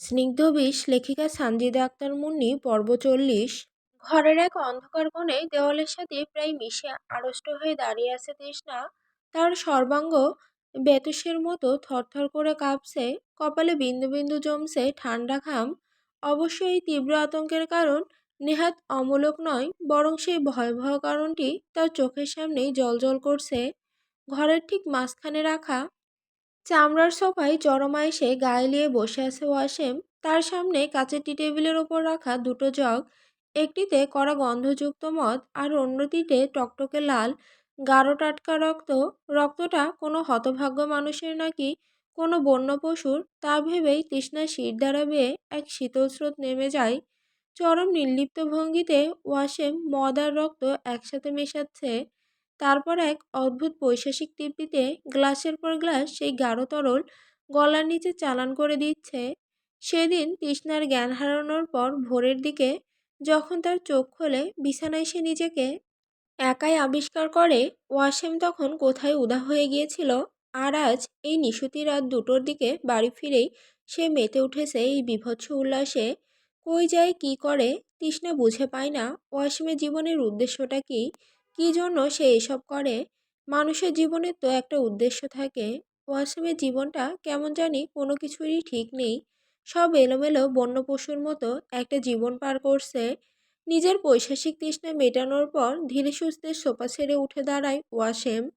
স্নিগ্ধবিষ লেখিকা সানজিদা আক্তার মুন্নি পর্ব ৪০। ঘরের এক অন্ধকার কোণে দেওয়ালের সাথে প্রায় মিশে আড়ষ্ট হয়ে দাঁড়িয়ে আছে তৃষ্ণা। তার সর্বাঙ্গ বেতুসের মতো থরথর করে কাঁপছে, কপালে বিন্দু বিন্দু জমছে ঠান্ডা ঘাম। অবশ্য এই তীব্র আতঙ্কের কারণ নেহাত অমূলক নয়, বরং সেই ভয়াবহ কারণটি তার চোখের সামনেই জ্বলজ্বল করছে। ঘরের ঠিক মাঝখানে রাখা চামড়ার সোফায় চরমা এসে গায়ে লিয়ে বসে আছে ওয়াসেম। তার সামনে কাচের টি টেবিলের ওপর রাখা দুটো জগ, একটিতে কড়া গন্ধযুক্ত মদ আর অন্যটিতে টকটকে লাল গাঢ় টাটকা রক্ত। রক্তটা কোনো হতভাগ্য মানুষের নাকি কোনো বন্য পশুর, তা ভেবেই তৃষ্ণার শিরদাঁড়া বেয়ে এক শীতল স্রোত নেমে যায়। চরম নির্লিপ্ত ভঙ্গিতে ওয়াসেম মদ আর রক্ত একসাথে মেশাচ্ছে, তারপর এক অদ্ভুত পৈশাসিক তৃপ্তিতে গ্লাসের পর গ্লাস সেই গাঢ় তরল গলার নিচে চালান করে দিচ্ছে। সেদিন তৃষ্ণার জ্ঞান হারানোর পর ভোরের দিকে যখন তার চোখ খোলে, বিছানায় সে নিজেকে একাই আবিষ্কার করে ওয়াসেম তখন কোথায় উধাও হয়ে গিয়েছিল। আর আজ এই নিশুতি রাত দুটোর দিকে বাড়ি ফিরেই সে মেতে উঠেছে এই বীভৎস উল্লাসে। কই যায় কি করে তৃষ্ণা বুঝে পায় না। ওয়াসিমের জীবনের উদ্দেশ্যটা কি, কি জন্য সে এসব করে? মানুষের জীবনের তো একটা উদ্দেশ্য থাকে। ওয়াসিমের জীবনটা কেমন জানি কোনো কিছুরই ঠিক নেই, সব এলোমেলো বন্য পশুর মতো একটা জীবন পার করছে। নিজের পৈশাসিক তৃষ্ণা মেটানোর পর ধীরে সুস্থে সোফা ছেড়ে উঠে দাঁড়ায় ওয়াসেম।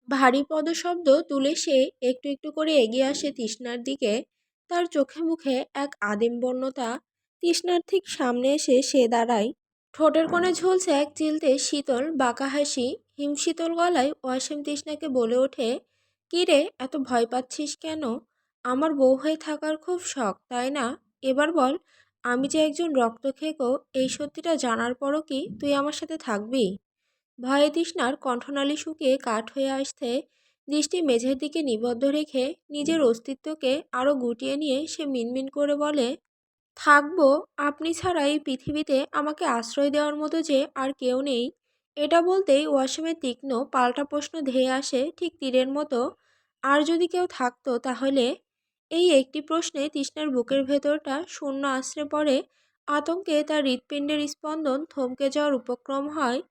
ভারী পদশব্দ তুলে সে একটু একটু করে এগিয়ে আসে তৃষ্ণার দিকে। তার চোখে মুখে এক আদিম বন্যতা। তৃষ্ণার ঠিক সামনে এসে সে দাঁড়ায়। ঠোঁটের কোণে ঝুলছে এক চিলতে শীতল বাঁকা হাসি। হিমশীতল গলায় ওয়াসেম তৃষ্ণাকে বলে ওঠে, "কি রে, এত ভয় পাচ্ছিস কেন? আমার বউ হয়ে থাকার খুব শখ, তাই না? এবার বল, আমি যে একজন রক্তখেকো এই সত্যিটা জানার পরও কি তুই আমার সাথে থাকবি?" ভয়ে তৃষ্ণার কণ্ঠনালী শুকিয়ে কাঠ হয়ে আসছে। দৃষ্টি মেঝের দিকে নিবদ্ধ রেখে নিজের অস্তিত্বকে আরও গুটিয়ে নিয়ে সে মিনমিন করে বলে, "থাকবো? আপনি ছাড়া এই পৃথিবীতে আমাকে আশ্রয় দেওয়ার মতো যে আর কেউ নেই।" এটা বলতেই ওয়াসিমের তীক্ষ্ণ পাল্টা প্রশ্ন ধেয়ে আসে ঠিক তীরের মতো, "আর যদি কেউ থাকতো তাহলে?" এই একটি প্রশ্নে তৃষ্ণার বুকের ভেতরটা শূন্য আশ্রে পড়ে। আতঙ্কে তার হৃৎপিণ্ডের স্পন্দন থমকে যাওয়ার উপক্রম হয়।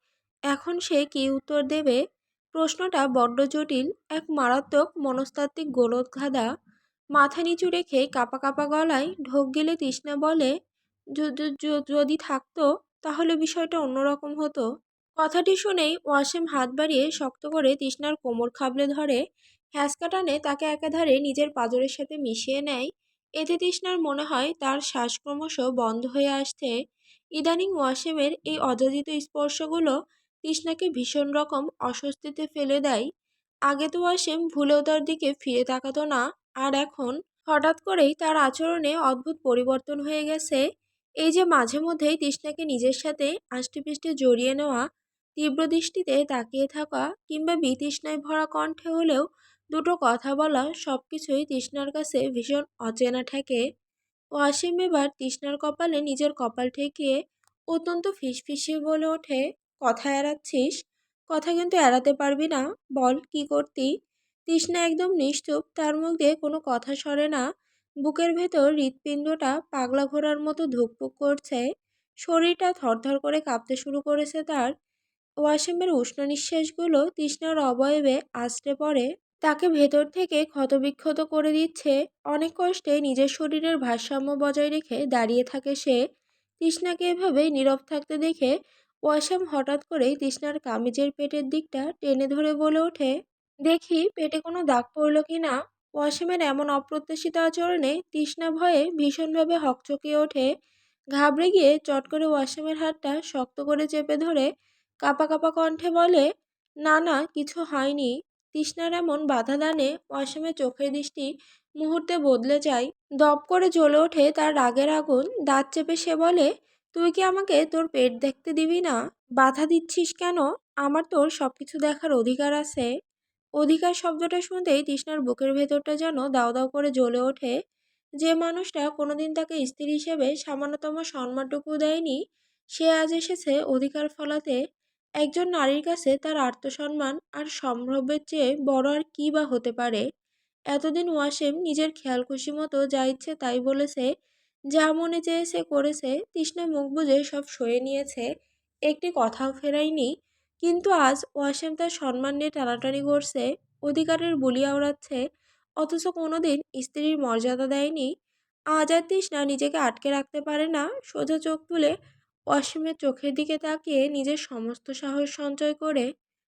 এখন সে কী উত্তর দেবে? প্রশ্নটা বড্ড জটিল, এক মারাত্মক মনস্তাত্ত্বিক গোলকধাঁধা। মাথা নিচু রেখে কাঁপা কাঁপা গলায় ঢোক গিলে তৃষ্ণা বলে, যদি থাকতো তাহলে বিষয়টা অন্যরকম হতো।" কথাটি শুনেই ওয়াসিম হাত বাড়িয়ে শক্ত করে তৃষ্ণার কোমর খাবলে ধরে, হ্যাঁচকা টানে তাকে একাধারে নিজের পাঁজরের সাথে মিশিয়ে নেয়। এতে তৃষ্ণার মনে হয় তার শ্বাস ক্রমশ বন্ধ হয়ে আসছে। ইদানিং ওয়াসিমের এই অযাচিত স্পর্শগুলো তৃষ্ণাকে ভীষণ রকম অস্বস্তিতে ফেলে দেয়। আগে তো ওয়াসিম ভুলেও তার দিকে ফিরে তাকাতো না, আর এখন হঠাৎ করেই তার আচরণে অদ্ভুত পরিবর্তন হয়ে গেছে। এই যে মাঝে মধ্যেই তৃষ্ণাকে নিজের সাথে আষ্টেপৃষ্ঠে জড়িয়ে নেওয়া, তীব্র দৃষ্টিতে তাকিয়ে থাকা, কিংবা বিতৃষ্ণায় ভরা কণ্ঠে হলেও দুটো কথা বলা, সবকিছুই তৃষ্ণার কাছে ভীষণ অচেনা ঠেকে। ওয়াসিম এবার তৃষ্ণার কপালে নিজের কপাল ঠেকিয়ে অত্যন্ত ফিসফিসিয়ে বলে ওঠে, "কথা এড়াচ্ছিস? কথা কিন্তু এড়াতে পারবি না, বল কি করতি?" তৃষ্ণা একদম নিশ্চুপ, তার মুখ দিয়ে কোনো কথা সরে না। বুকের ভেতর হৃৎপিণ্ডটা পাগলা ঘোড়ার মতো ধুকপুক করছে, শরীরটা থরথর করে কাঁপতে শুরু করেছে তার। ওয়াসিমের উষ্ণ নিঃশ্বাসগুলো তৃষ্ণার অবয়বে আছড়ে পড়ে, তাকে ভেতর থেকে ক্ষতবিক্ষত করে দিচ্ছে। অনেক কষ্টে নিজের শরীরের ভারসাম্য বজায় রেখে দাঁড়িয়ে থাকে সে। তৃষ্ণাকে এভাবে নীরব থাকতে দেখে ওয়াসিম হঠাৎ করেই তৃষ্ণার কামিজের পেটের দিকটা টেনে ধরে বলে ওঠে, "দেখি পেটে কোনো দাগ পড়ল কি না?" ওয়াসিমের এমন অপ্রত্যাশিত আচরণে তৃষ্ণা ভয়ে ভীষণভাবে হকচকিয়ে ওঠে। ঘাবড়ে গিয়ে চট করে ওয়াসিমের হাতটা শক্ত করে চেপে ধরে কাঁপা কাঁপা কণ্ঠে বলে, "না না, কিছু হয়নি।" তৃষ্ণার এমন বাধা দানে ওয়াসিমের চোখের দৃষ্টি মুহূর্তে বদলে যায়। দপ করে জ্বলে ওঠে তার রাগের আগুন। দাঁত চেপে সে বলে, "তুই কি আমাকে তোর পেট দেখতে দিবি না? বাধা দিচ্ছিস কেন? আমার তোর সবকিছু দেখার অধিকার আছে।" অধিকার শব্দটা শুনতেই তৃষ্ণার বুকের ভেতরটা যেন দাউ দাউ করে জ্বলে ওঠে। যে মানুষটা কোনোদিন তাকে স্ত্রী হিসেবে সামান্যতম সম্মানটুকু দেয়নি, সে আজ এসেছে অধিকার ফলাতে। একজন নারীর কাছে তার আত্মসম্মান আর সম্ভ্রমের চেয়ে বড় আর কী বা হতে পারে? এতদিন ওয়াসিম নিজের খেয়াল খুশি মতো যা ইচ্ছে তাই বলেছে, যা মনে চেয়েছে করেছে, তৃষ্ণা মুখ বুজে সব সয়ে নিয়েছে, একটি কথাও ফেরায়নি। কিন্তু আজ ওয়াসিম তার সম্মান নিয়ে টানাটানি করছে, অধিকারের বুলি আওড়াচ্ছে, অথচ কোনোদিন স্ত্রীর মর্যাদা দেয়নি। আজ আর তৃষ্ণা নিজেকে আটকে রাখতে পারে না, সোজা চোখ তুলে ওয়াসিমের চোখের দিকে তাকিয়ে নিজের সমস্ত সাহস সঞ্চয় করে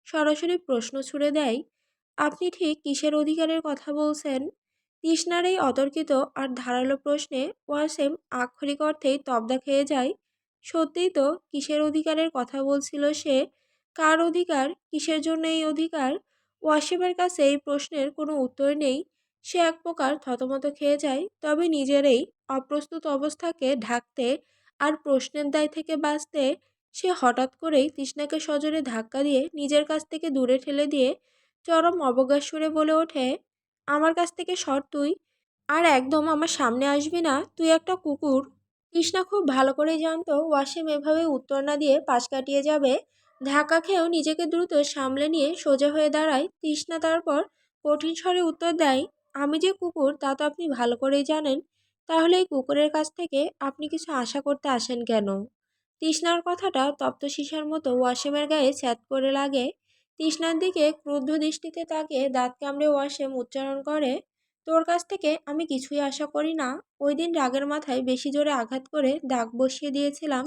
সরাসরি প্রশ্ন ছুড়ে দেয়, আপনি ঠিক কিসের অধিকারের কথা বলছেন? তৃষ্ণার এই অতর্কিত আর ধারালো প্রশ্নে ওয়াসিম আক্ষরিক অর্থেই তবদা খেয়ে যায়। সত্যিই তো, কিসের অধিকারের কথা বলছিল সে? কার অধিকার? কিসের জন্য এই অধিকার? ওয়াসিমের কাছে এই প্রশ্নের কোনো উত্তর নেই। সে এক প্রকার থতমত খেয়ে যায়, তবে নিজের এই অপ্রস্তুত অবস্থাকে ঢাকতে আর প্রশ্নের দায় থেকে বাঁচতে সে হঠাৎ করেই তৃষ্ণাকে সজোরে ধাক্কা দিয়ে নিজের কাছ থেকে দূরে ঠেলে দিয়ে চরম অবজ্ঞার সুরে বলে ওঠে, আমার কাছ থেকে সর তুই। আর একদম আমার সামনে আসবি না, তুই একটা কুকুর। তৃষ্ণা খুব ভালো করেই জানতো ওয়াসিম এভাবে উত্তর না দিয়ে পাশ কাটিয়ে যাবে। ধাক্কা খেয়েও নিজেকে দ্রুত সামলে নিয়ে সোজা হয়ে দাঁড়ায় তৃষ্ণা, তারপর কঠিন স্বরে উত্তর দেয়, আমি যে কুকুর তা তো আপনি ভালো করেই জানেন, তাহলে এই কুকুরের কাছ থেকে আপনি কিছু আশা করতে আসেন কেন? তৃষ্ণার কথাটা তপ্ত শিশার মতো ওয়াসিমের গায়ে ছ্যাদ করে লাগে। তৃষ্ণার দিকে ক্রুদ্ধ দৃষ্টিতে তাকিয়ে দাঁত কামড়ে ওয়াসিম উচ্চারণ করে, তোর কাছ থেকে আমি কিছুই আশা করি না। ওই দিন রাগের মাথায় বেশি জোরে আঘাত করে দাগ বসিয়ে দিয়েছিলাম,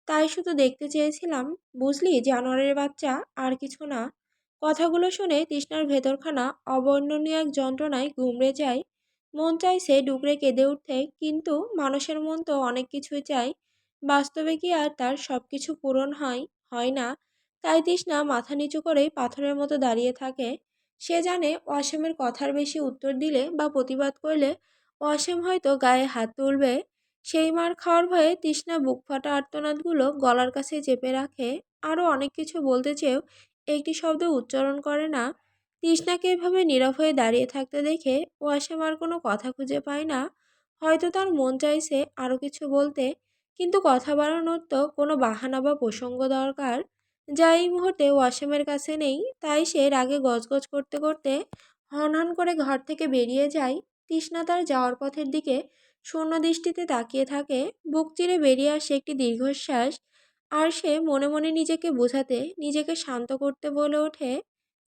তাই শুধু দেখতে চেয়েছিলাম, বুঝলি জানোয়ারের বাচ্চা, আর কিছু না। কথাগুলো শুনে তৃষ্ণার ভেতরখানা অবর্ণনীয় এক যন্ত্রণায় গুমড়ে যায়। মন চাইছে ডুকরে কেঁদে উঠতে, কিন্তু মানুষের মন তো অনেক কিছুই চায়, বাস্তবে কি আর তার সব কিছু পূরণ হয়? হয় না। তাই তৃষ্ণা মাথা নিচু করেই পাথরের মতো দাঁড়িয়ে থাকে। সে জানে ওয়াসিমের কথার বেশি উত্তর দিলে বা প্রতিবাদ করলে ওয়াসিম হয়তো গায়ে হাত তুলবে। সেই মার খাওয়ার ভয়ে তৃষ্ণা বুক ফাটা আর্তনাদগুলো গলার কাছে চেপে রাখে। আরও অনেক কিছু বলতে চেয়েও একটি শব্দ উচ্চারণ করে না। তৃষ্ণাকে এভাবে নীরব হয়ে দাঁড়িয়ে থাকতে দেখে ওয়াসিম আর কোনো কথা খুঁজে পায় না। হয়তো তার মন চাইছে আরও কিছু বলতে, কিন্তু কথা বাড়ানোর তো কোনো বাহানা বা প্রসঙ্গ দরকার, যা এই মুহূর্তে ওয়াসিমের কাছে নেই। তাই সে রাগে গজগজ করতে করতে হনহন করে ঘর থেকে বেরিয়ে যায়। তৃষ্ণা তার যাওয়ার পথের দিকে শূন্য দৃষ্টিতে তাকিয়ে থাকে, বুক চিরে বেরিয়ে আসে একটি দীর্ঘশ্বাস। আর সে মনে মনে নিজেকে বোঝাতে, নিজেকে শান্ত করতে বলে ওঠে,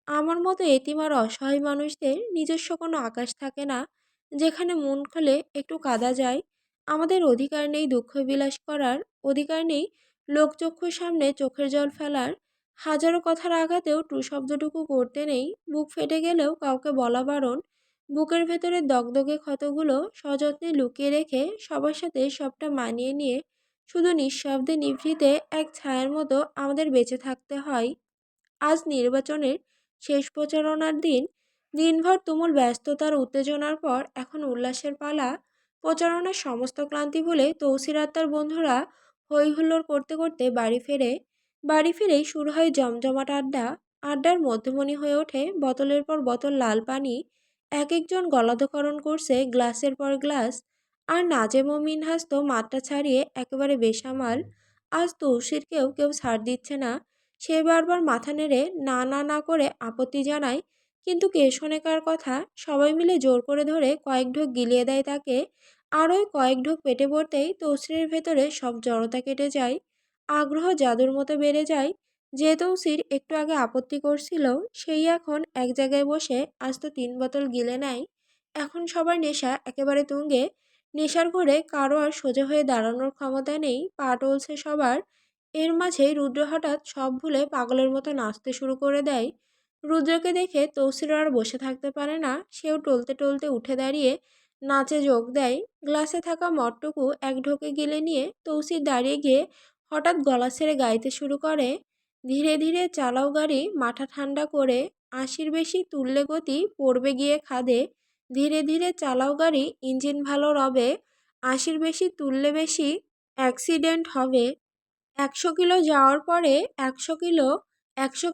আমার মতো এতিম আর অসহায় মানুষদের নিজস্ব কোনো আকাশ থাকে না, যেখানে মন খুলে একটু কাঁদা যায়। আমাদের অধিকার নেই দুঃখ বিলাস করার, অধিকার নেই লোকচক্ষুর সামনে চোখের জল ফেলার, হাজারো কথার আঘাতেও টু শব্দটুকু করতে নেই, বুক ফেটে গেলেও কাউকে বলা বারণ। বুকের ভেতরে দগদগে ক্ষতগুলো সযত্নে লুকিয়ে রেখে সবার সাথে সবটা মানিয়ে নিয়ে শুধু নিঃশব্দে নিভৃতে এক ছায়ার মতো আমাদের বেঁচে থাকতে হয়। আজ নির্বাচনের শেষ প্রচারণার দিন। দিনভর তুমুল ব্যস্ততার উত্তেজনার পর এখন উল্লাসের পালা। প্রচারণার সমস্ত ক্লান্তি ভুলে তৌসির আক্তার বন্ধুরা হই হুল্লোড় করতে করতে বাড়ি ফেরে। বাড়ি ফিরেই শুরু হয় জমজমাট আড্ডা। আড্ডার মধ্যমণি হয়ে ওঠে বোতলের পর বোতল লাল পানি। এক একজন গলাধকরণ করছে গ্লাসের পর গ্লাস। আর নাজেম ও মিনহাস তো মাত্রা ছাড়িয়ে একেবারে বেসামাল। আজ তৌসিরকেও কেউ ছাড় দিচ্ছে না। সে বারবার মাথা নেড়ে না না না করে আপত্তি জানায়, কিন্তু কে শোনে কার কথা। সবাই মিলে জোর করে ধরে কয়েক ঢোক গিলিয়ে দেয় তাকে। আর ওই কয়েক ঢোক পেটে পড়তেই তৌসিরের ভেতরে সব জড়তা কেটে যায়। আগ্রহ জাদুর মতো বেড়ে যায়। যে তৌসির একটু আগে আপত্তি করছিল, সেই এখন এক জায়গায় বসে আজ তো 3 বোতল গিলে নেয়। এখন সবার নেশা একেবারে তুঙ্গে। নেশার ঘোরে কারো আর সোজা হয়ে দাঁড়ানোর ক্ষমতা নেই, পা টলছে সবার। এর মাঝেই রুদ্র হঠাৎ সব ভুলে পাগলের মতো নাচতে শুরু করে দেয়। রুদ্রকে দেখে তৌসির আর বসে থাকতে পারে না, সেও টলতে টলতে উঠে দাঁড়িয়ে নাচে যোগ দেয়। গ্লাসে থাকা মদটুকু এক ঢোকে গিলে নিয়ে তৌসির দাঁড়িয়ে গিয়ে হঠাৎ গলা ছেড়ে গাইতে শুরু করে, ধীরে ধীরে চালাও গাড়ি মাথা ঠান্ডা করে, 80-র বেশি তুললে গতি পড়বে গিয়ে খাদে, ধীরে ধীরে চালাও গাড়ি ইঞ্জিন ভালো রবে, 80-র বেশি তুললে বেশি অ্যাক্সিডেন্ট হবে। 100 কিলো যাওয়ার পরে 100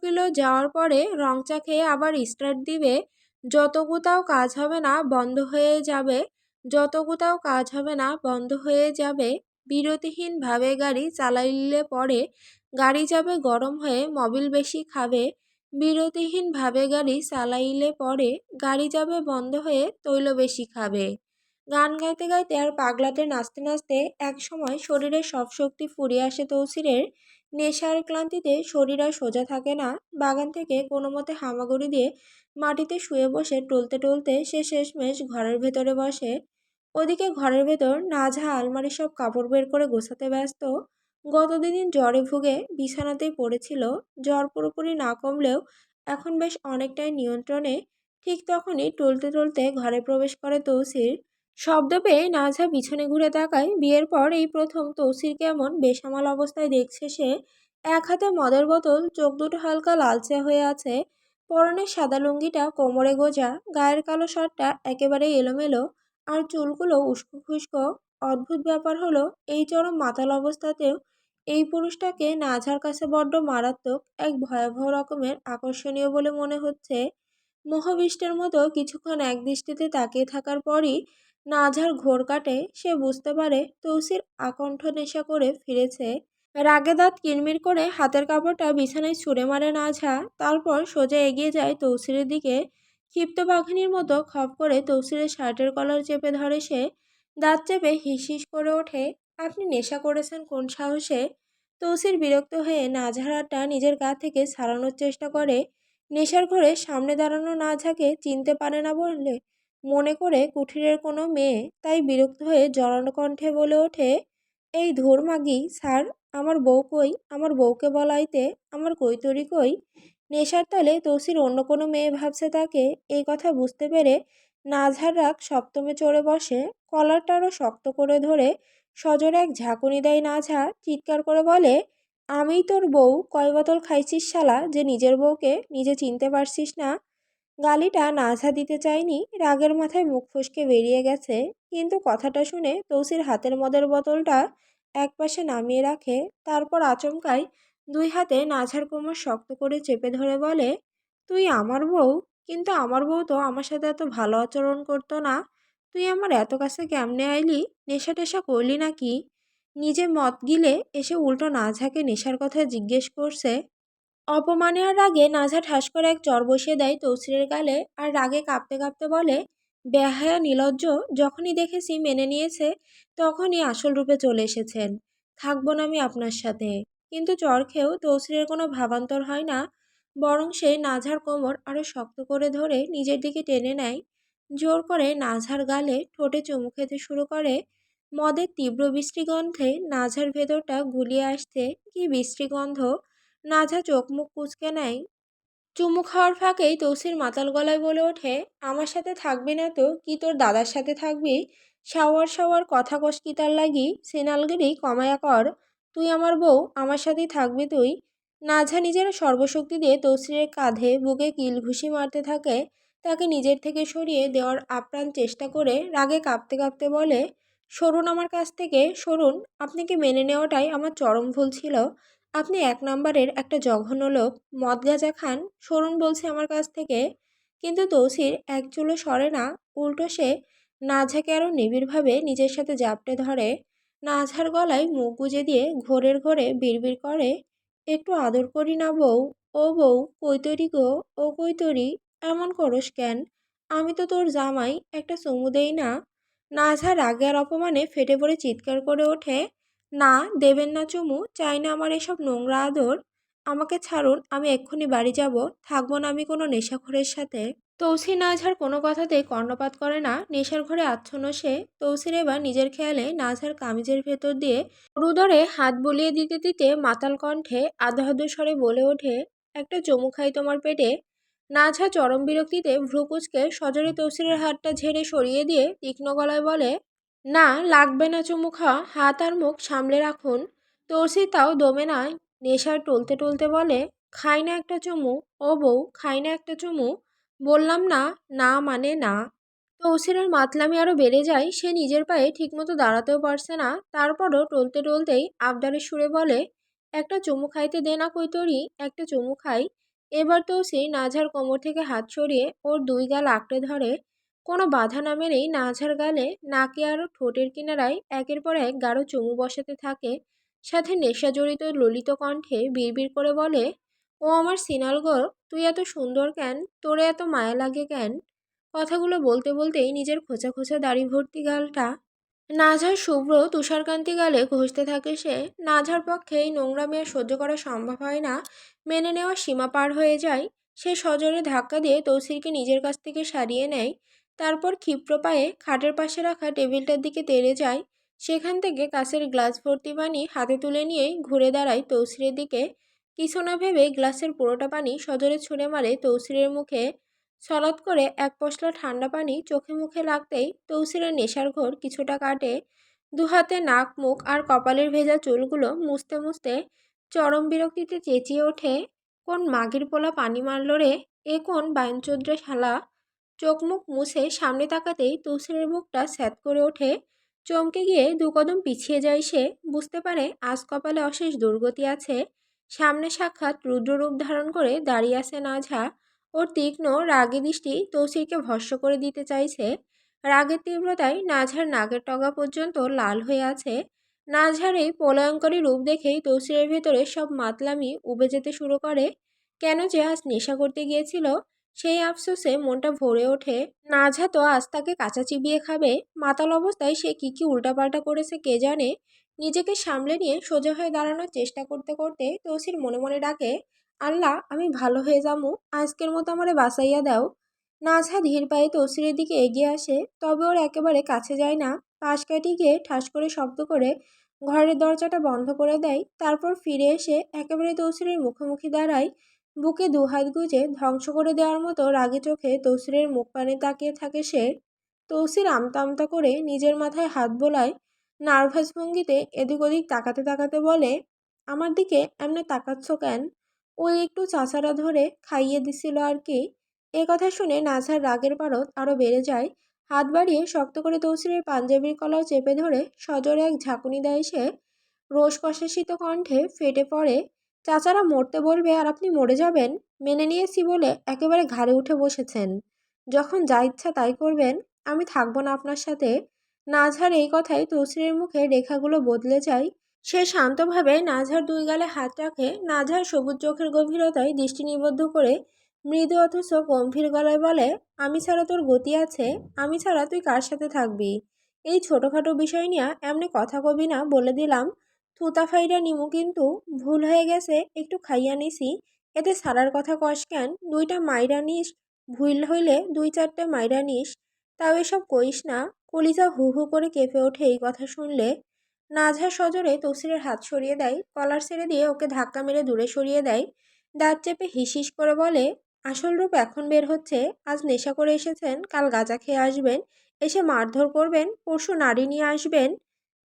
কিলো যাওয়ার পরে রং চা খেয়ে আবার স্টার্ট দিবে, যত কোথাও কাজ হবে না বন্ধ হয়ে যাবে, যত কোথাও কাজ হবে না বন্ধ হয়ে যাবে, বিরতিহীনভাবে গাড়ি চালাইলে পরে গাড়ি যাবে গরম হয়ে মোবিল বেশি খাবে, বিরতিহীনভাবে গাড়ি চালাইলে পরে গাড়ি যাবে বন্ধ হয়ে তৈল বেশি খাবে। গান গাইতে গাইতে আর পাগলাতে নাচতে নাচতে একসময় শরীরের সব শক্তি ফুরিয়ে আসে তৌসিরের। নেশার ক্লান্তিতে শরীর আর সোজা থাকে না। বাগান থেকে কোনো মতে হামাগুড়ি দিয়ে মাটিতে শুয়ে বসে টলতে টলতে সে শেষমেশ ঘরের ভেতরে বসে। ওদিকে ঘরের ভেতর নাজহা আলমারির সব কাপড় বের করে গোছাতে ব্যস্ত। গত দুদিন জ্বরে ভুগে বিছানাতেই পড়েছিল। জ্বর পুরোপুরি না কমলেও এখন বেশ অনেকটাই নিয়ন্ত্রণে। ঠিক তখনই টলতে টলতে ঘরে প্রবেশ করে তৌসির। শব্দ পেয়ে নাজহা পিছনে ঘুরে তাকায়। বিয়ের পর এই প্রথম তৌসিরকে এমন বেসামাল অবস্থায় দেখছে সে। এক হাতে মদের বোতল, চোখ দুটো হালকা লালচে হয়ে আছে। পরনের সাদা লুঙ্গিটা কোমরে গোজা, গায়ের কালো শার্টটা একেবারে এলোমেলো, আর চুলগুলো উস্কো খুস্কো। অদ্ভুত ব্যাপার হলো, এই চরম মাতাল অবস্থাতেও এই পুরুষটাকে নাঝার কাছে বড্ড মারাত্মক, এক ভয়াবহ রকমের আকর্ষণীয় বলে মনে হচ্ছে। মোহবিষ্টের মতো কিছুক্ষণ একদৃষ্টিতে তাকিয়ে থাকার পরই নাঝার ঘোর কাটে। সে বুঝতে পারে তৌসির আকণ্ঠ নেশা করে ফিরেছে। রাগে দাঁত কিরমির করে হাতের কাপড়টা বিছানায় ছুঁড়ে মারে নাঝা। তারপর সোজা এগিয়ে যায় তৌসিরের দিকে। ক্ষিপ্ত বাঘিনীর মতো খপ করে তৌসিরের শার্টের কলার চেপে ধরে সে। দাঁত চেপে হিস হিস করে ওঠে, আপনি নেশা করেছেন কোন সাহসে? তৌসির বিরক্ত হয়ে নাঝার হাতটা নিজের গা থেকে ছাড়ানোর চেষ্টা করে। নেশার ঘরে সামনে দাঁড়ানো নাঝাকে চিনতে পারে না বললে মনে করে কুঠিরের কোনো মেয়ে, তাই বিরক্ত হয়ে জড়ানো কণ্ঠে বলে ওঠে, এই ধুর মাগি স্যার, আমার বউ কই? আমার বউকে বলাইতে, আমার কৈতরি কই? নেশার তালে তৌসির অন্য কোনো মেয়ে ভাবছে তাকে। এই কথা বুঝতে পেরে নাঝার রাগ সপ্তমে চড়ে বসে। কলারটা আরও শক্ত করে ধরে সজোরে এক ঝাঁকুনি দেয় নাঝা। চিৎকার করে বলে, আমিই তোর বউ, কয় বোতল খাইছিস শালা, যে নিজের বউকে নিজে চিনতে পারছিস না? গালিটা নাঝা দিতে চায়নি, রাগের মাথায় মুখ ফসকে বেরিয়ে গেছে। কিন্তু কথাটা শুনে তৌসির হাতের মদের বোতলটা একপাশে নামিয়ে রাখে। তারপর আচমকাই দুই হাতে নাঝার কোমর শক্ত করে চেপে ধরে বলে, তুই আমার বউ? কিন্তু আমার বউ তো আমার সাথে এত ভালো আচরণ করতো না। তুই আমার এত কাছে কেমনে আইলি? নেশা টেশা করলি নাকি? নিজে মদ গিলে এসে উল্টো নাঝাকে নেশার কথা জিজ্ঞেস করছে। অপমানে আর রাগে নাঝা ঠাস করে এক চড় বসিয়ে দেয় তৌসিরের গালে, আর রাগে কাঁপতে কাঁপতে বলে, বেহায়া নির্লজ্জ, যখনই দেখেছি মেনে নিয়েছে তখনই আসল রূপে চলে এসেছেন। থাকবো না আমি আপনার সাথে। কিন্তু চড় খেয়েও তৌসিরের কোনো ভাবান্তর হয় না, বরং সে নাঝার কোমর আরো শক্ত করে ধরে নিজের দিকে টেনে নেয়। জোর করে নাঝার গালে ঠোঁটে চুমু খেতে শুরু করে। মদের তীব্র বিশ্রী গন্ধে নাঝার ভেতরটা গুলিয়ে আসছে। কি বিশ্রী গন্ধ! নাঝা চোখ মুখ কুঁচকে নেয়। চুমু খাওয়ার ফাঁকেই তৌসির মাতাল গলায় বলে ওঠে, আমার সাথে থাকবি না তো কি তোর দাদার সাথে থাকবি? শাওয়ার শাওয়ার কথা কস কি তার লাগি? সিনালগিরি কমায়া কর। তুই আমার বউ, আমার সাথেই থাকবি তুই। নাঝা নিজের সর্বশক্তি দিয়ে তৌসিরের কাঁধে বুকে কিল ঘুষি মারতে থাকে। তাকে নিজের থেকে সরিয়ে দেওয়ার আপ্রাণ চেষ্টা করে রাগে কাঁপতে কাঁপতে বলে, সরুন আমার কাছ থেকে, সরুন। আপনাকে মেনে নেওয়াটাই আমার চরম ভুল ছিল। আপনি এক নাম্বারের একটা জঘন্য লোক, মদ গাঁজা খান, সরুন বলছে আমার কাছ থেকে। কিন্তু তৌসির এক চুলও সরে না, উল্টো সে নাঝাকে আরও নিবিড়ভাবে নিজের সাথে জাপটে ধরে। নাঝার গলায় মুখ গুজে দিয়ে ঘোরের ঘোরে বিড়বিড় করে, একটু আদর করি না বউ? ও বউ, কৈতরি গো, ও কৈতরি, এমন করস কেন? আমি তো তোর জামাই, একটা চুমু দেই না? নাঝা রাগে আর অপমানে ফেটে পড়ে চিৎকার করে ওঠে, না, দেবেন না চুমু, চাই না আমার এসব নোংরা আদর। আমাকে ছাড়ুন, আমি এক্ষুনি বাড়ি যাব, থাকবো না আমি কোনো নেশাখোরের সাথে। তৌসির নাঝার কোনো কথাতেই কর্ণপাত করে না। নেশার ঘরে আচ্ছন্ন সে। তৌসির এবার নিজের খেয়ালে নাঝার কামিজের ভেতর দিয়ে রুদরে হাত বুলিয়ে দিতে দিতে মাতাল কণ্ঠে আধো আধো স্বরে বলে ওঠে, একটা চুমু খাই তোমার পেটে। নাঝা চরম বিরক্তিতে ভ্রু কুঁচকে সজোরে তৌসিরের হাতটা ঝেড়ে সরিয়ে দিয়ে তীক্ষ্ণ গলায় বলে, না, লাগবে না চুমু খাওয়া, হাত আর মুখ সামলে রাখুন। তৌসির তাও দমে না, নেশার টলতে টলতে বলে, খাই না একটা চুমু? ও বউ, খাই না একটা চুমু? বললাম না, না মানে না। তৌসিরের মাতলামি আরো বেড়ে যায়। সে নিজের পায়ে ঠিকমতো দাঁড়াতেও পারছে না। তারপরও টলতে টলতেই আবদারের সুরে বলে, একটা চুমু খাইতে দে না কৈতরি, একটা চুমু খাই। এবার তৌসির নাঝার কোমর থেকে হাত সরিয়ে ওর দুই গাল আঁকড়ে ধরে। কোনো বাধা না মেনেই নাঝার গালে, নাকে আর ঠোঁটের কিনারায় একের পর এক গাঢ় চুমু বসাতে থাকে। সাথে নেশাজড়িত ললিত কণ্ঠে বিড়বিড় করে বলে, ও আমার সিনাল গো, তুই এত সুন্দর কেন? তোরে এত মায়া লাগে কেন? কথাগুলো বলতে বলতেই নিজের খোঁচা খোঁচা দাড়ি ভর্তি গালটা নাঝার শুভ্র তুষারকান্তি গালে ঘষতে থাকে সে। নাঝার পক্ষে এই নোংরামি আর সহ্য করা সম্ভব হয় না, মেনে নেওয়া সীমা পার হয়ে যায়। সে সজোরে ধাক্কা দিয়ে তৌসিরকে নিজের কাছ থেকে সারিয়ে নেয়। তারপর ক্ষিপ্র পায়ে খাটের পাশে রাখা টেবিলটার দিকে তেড়ে যায়। সেখান থেকে কাঁচের গ্লাস ভর্তি পানি হাতে তুলে নিয়েই ঘুরে দাঁড়ায় তৌসিরের দিকে। কিছু না ভেবে গ্লাসের পুরোটা পানি সজোরে ছুঁড়ে মারে তৌসিরের মুখে। সলৎ করে এক পশলা ঠান্ডা পানি চোখে মুখে লাগতেই তৌসিরের নেশার ঘোর কিছুটা কাটে। দুহাতে নাক মুখ আর কপালের ভেজা চুলগুলো মুছতে মুছতে চরম বিরক্তিতে চেঁচিয়ে ওঠে, কোন মাগির পোলা পানি মারল রে, এ কোন বাইনচোদ্রে শালা। চোখ মুখ মুছে সামনে তাকাতেই তৌসিরের বুকটা স্যাঁত করে ওঠে। চমকে গিয়ে দু কদম পিছিয়ে যায় সে। বুঝতে পারে আজ কপালে অশেষ দুর্গতি আছে। সামনে সাক্ষাৎ রুদ্ররূপ ধারণ করে দাঁড়িয়ে আছে নাঝা। ওর তীক্ষ্ণ রাগী দৃষ্টি তৌসিরকে ভস্ম করে দিতে চাইছে। রাগের তীব্রতায় নাঝার নাকের টগা পর্যন্ত লাল হয়ে আছে। নাঝার এই প্রলয়ঙ্করী রূপ দেখেই তৌসিরের ভেতরে সব মাতলামি উবে যেতে শুরু করে। কেন যে আজ নেশা করতে গিয়েছিল, সেই আফসোসে মনটা ভরে ওঠে। নাঝা তো আজ তাকে কাঁচা চিবিয়ে খাবে। মাতাল অবস্থায় সে কি কি উল্টাপাল্টা করেছে কে জানে। নিজেকে সামলে নিয়ে সোজা হয়ে দাঁড়ানোর চেষ্টা করতে করতে তৌসির মনে মনে ডাকে, আল্লাহ আমি ভালো হয়ে যামু, আজকের মতো আমারে বাঁচাইয়া দাও। নাঝা ধীর পায়ে তৌসিরের দিকে এগিয়ে আসে, তবে ওর একেবারে কাছে যায় না। পাশ কাটিয়ে গিয়ে ঠাস করে শব্দ করে ঘরের দরজাটা বন্ধ করে দেয়। তারপর ফিরে এসে একেবারে তৌসিরের মুখোমুখি দাঁড়ায়। বুকে দুহাত গুজে ধ্বংস করে দেওয়ার মতো রাগী চোখে তৌসিরের মুখ পানে তাকিয়ে থাকে সে। তৌসির আমতা আমতা করে নিজের মাথায় হাত বোলায়। নার্ভাস ভঙ্গিতে এদিক ওদিক তাকাতে তাকাতে বলে, আমার দিকে এমনি তাকাচ্ছ কেন? ওই একটু চাচারা ধরে খাইয়ে দিছিল আর কি। এ কথা শুনে নাঝার রাগের পারদ আরও বেড়ে যায়। হাত বাড়িয়ে শক্ত করে তৌসিরের পাঞ্জাবির কলার চেপে ধরে সজোরে এক ঝাঁকুনি দেয় সে। রোষ কষাসিত কণ্ঠে ফেটে পড়ে, চাচারা মরতে বলবে আর আপনি মরে যাবেন? মেনে নিয়েছি বলে একেবারে ঘাড়ে উঠে বসেছেন। যখন যা ইচ্ছা তাই করবেন, আমি থাকবো না আপনার সাথে। নাঝার এই কথায় তৌসিরের মুখে রেখাগুলো বদলে যায়। সে শান্তভাবে নাঝার দুই গালে হাত রাখে। নাঝার সবুজ চোখের গভীরতায় দৃষ্টি নিবদ্ধ করে মৃদু অথচ গম্ভীর গলায় বলে, আমি ছাড়া তোর গতি আছে, আমি ছাড়া তুই কার সাথে থাকবি? এই ছোটোখাটো বিষয় নিয়ে এমনি কথা কবি না বলে দিলাম। থুতা ফাইরা নিমু কিন্তু, ভুল হয়ে গেছে একটু খাইয়া নিছি, এতে সারার কথা কস কেন? দুইটা মাইরা নিস, ভুল হইলে দুই চারটে মাইরা নিস, তাও এসব কইস না। কলিজা হু হু করে কেঁপে ওঠে এই কথা শুনলে। নাঝা সজোরে তৌসিরের হাত সরিয়ে দেয়, কলার ছেড়ে দিয়ে ওকে ধাক্কা মেরে দূরে সরিয়ে দেয়। দাঁত চেপে হিসিস করে বলে, আসল রূপ এখন বের হচ্ছে। আজ নেশা করে এসেছেন, কাল গাঁজা খেয়ে আসবেন, এসে মারধর করবেন, পরশু নারী নিয়ে আসবেন।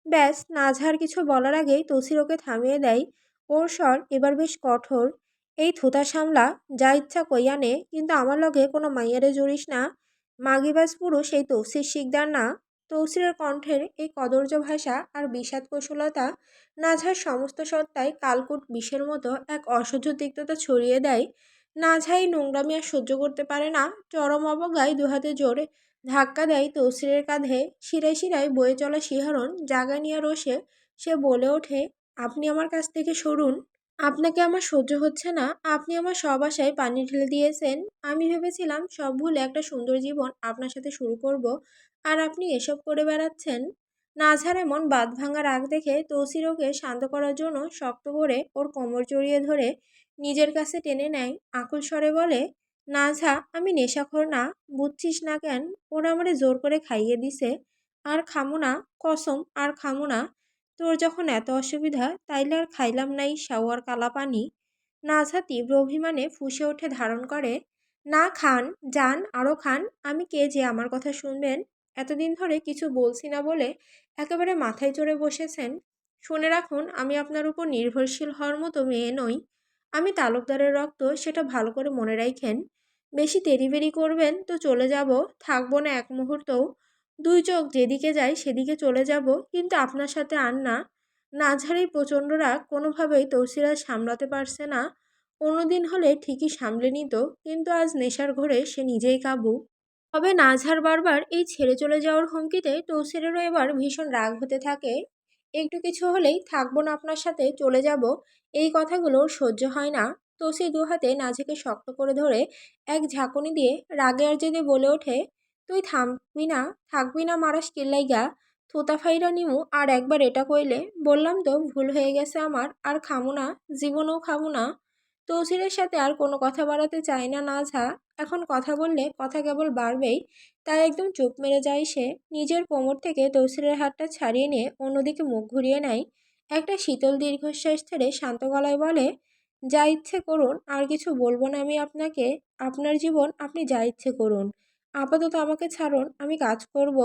ব্যাস, নাঝার কিছু বলার আগেই তৌসির ওকে থামিয়ে দেয়। ওর স্বর এবার বেশ কঠোর। এই থুতা সামলা, যা ইচ্ছা কইয়া নে, কিন্তু আমার লগে কোনো মাইয়ারে জড়িস না। মাগিবাজ পুরুষ এই তৌসির শিকদার না। তৌসিরের কণ্ঠের এই কদর্য ভাষা আর বিষাদ কৌশলতা নাঝার সমস্ত সত্তায় কালকূট বিষের মতো এক অসহ্য তিক্ততা ছড়িয়ে দেয়। নাঝা এই নোংরামি আর সহ্য করতে পারে না। চরম অবজ্ঞায় দুহাতে জোরে ধাক্কা দেয় তৌসিরের কাঁধে। শিরায় শিরায় বয়ে চলা শিহরণ জাগা নিয়ে রোষে সে বলে ওঠে, আপনি আমার কাছ থেকে সরুন। আপনাকে আমার সহ্য হচ্ছে না। আপনি আমার সব আশায় পানি ঢেলে দিয়েছেন। আমি ভেবেছিলাম সব ভুলে একটা সুন্দর জীবন আপনার সাথে শুরু করব, আর আপনি এসব করে বেড়াচ্ছেন। নাঝার এমন বাঁধভাঙা রাগ দেখে তৌসির ওকে শান্ত করার জন্য শক্ত করে ওর কোমর জড়িয়ে ধরে নিজের কাছে টেনে নেয়। আকুল স্বরে বলে, নাঝা আমি নেশাখোর না, বুঝছিস না কেন? ওরা আমারে জোর করে খাইয়ে দিছে। আর খামু না, কসম আর খামু না। তোর যখন এত অসুবিধা, তাইলে আর খাইলাম নাই শাওয়ার কালা পানি। নাঝা তীব্র অভিমানে ফুঁসে ওঠে ধারণ করে, না খান, যান আরও খান, আমি কে যে আমার কথা শুনবেন? এতদিন ধরে কিছু বলছি না বলে একেবারে মাথায় চড়ে বসেছেন। শুনে রাখুন, আমি আপনার উপর নির্ভরশীল হওয়ার মতো মেয়ে নই। আমি তালুকদারের রক্ত, সেটা ভালো করে মনে রাখেন। বেশি তেড়িবেড়ি করবেন তো চলে যাব, থাকবো না এক মুহূর্তও। দুই চোখ যেদিকে যায় সেদিকে চলে যাব, কিন্তু আপনার সাথে আর না। নাঝার এই প্রচণ্ড রাগ কোনোভাবেই তৌসির আজ সামলাতে পারছে না। অন্যদিন হলে ঠিকই সামলে নিত, কিন্তু আজ নেশার ঘোরে সে নিজেই কাবু। তবে নাঝার বারবার এই ছেড়ে চলে যাওয়ার হুমকিতে তৌসিরেরও এবার ভীষণ রাগ হতে থাকে। একটু কিছু হলেই থাকবো না আপনার সাথে, চলে যাব, এই কথাগুলো ওর সহ্য হয় না। তৌসির দুহাতে নাঝাকে শক্ত করে ধরে এক ঝাঁকুনি দিয়ে রাগে আর জেদে বলে ওঠে, তুই থাকবি না মারাস কিল্লাইগা, থুতা ফাইরা নিমু আর একবার এটা কইলে। বললাম তো ভুল হয়ে গেছে আমার, আর খামু না, জীবনেও খাবো না। তৌসিরের সাথে আর কোনো কথা বাড়াতে চায় না নাজহা। এখন কথা বললে কথা কেবল বাড়বেই, তাই একদম চুপ মেরে যায় সে। নিজের কোমর থেকে তৌসিরের হাতটা ছাড়িয়ে নিয়ে অন্যদিকে মুখ ঘুরিয়ে নেয়। একটা শীতল দীর্ঘশ্বাস ছেড়ে শান্ত গলায় বলে, যা ইচ্ছে করুন, আর কিছু বলবো না আমি আপনাকে। আপনার জীবন, আপনি যা ইচ্ছে করুন। আপাতত আমাকে ছাড়ুন, আমি কাজ করব।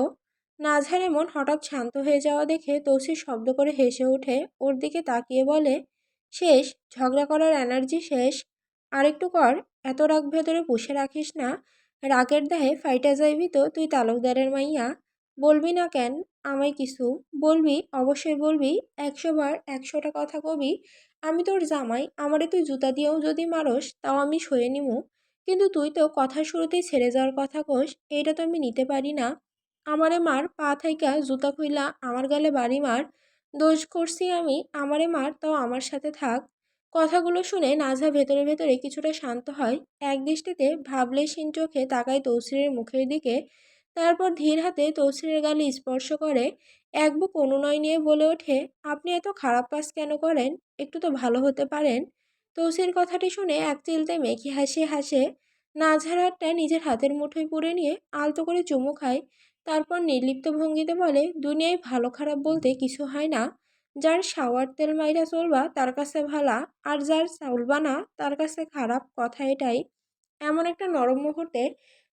নাজহার এমন হঠাৎ শান্ত হয়ে যাওয়া দেখে তৌসির শব্দ করে হেসে ওঠে। ওর দিকে তাকিয়ে বলে, শেষ? ঝগড়া করার এনার্জি শেষ? আরেকটু কর। এত রাগ ভেতরে পুষে রাখিস না। রাগের দাহে ফাইটা যাইবি তো তুই তালুকদারের মাইয়া। বলবি না কেন আমায় কিছু? বলবি, অবশ্যই বলবি। 100 বার 100টা কথা কবি। আমি তোর জামাই, আমারে তুই জুতা দিয়েও যদি মারস তাও আমি সয়ে নিমু। কিন্তু তুই তো কথার শুরুতেই ছেড়ে যাওয়ার কথা কোস, এইটা তো আমি নিতে পারি না। আমারে মার, পা থাইকা জুতা খুইলা আমার গালে বাড়ি মার। দোষ করছি আমি, আমারে মার, তাও আমার সাথে থাক। কথাগুলো শুনে নাজা ভেতরে ভেতরে কিছুটা শান্ত হয়। এক দৃষ্টিতে ভাবলেশহীন চোখে তাকায় তৌসিরের মুখের দিকে। তারপর ধীর হাতে তৌসিরের গালে স্পর্শ করে। এক বুক অনুনয় নিয়ে বলে ওঠে, আপনি এত খারাপ কাজ কেন করেন? একটু তো ভালো হতে পারেন। তৌসির কথাটি শুনে এক চিলতে মেখে হাসি হাসে। নাজহার হাতটা নিজের হাতের মুঠোয় পুরে নিয়ে আলতো করে চুমু খায়। তারপর নির্লিপ্ত ভঙ্গিতে বলে, দুনিয়ায় ভালো খারাপ বলতে কিছু হয় না। যার শাওয়ার তেল মাইরা চলবা তার কাছে ভালা, আর যার চলবা না তার কাছে খারাপ, কথা এটাই। এমন একটা নরম মুহূর্তে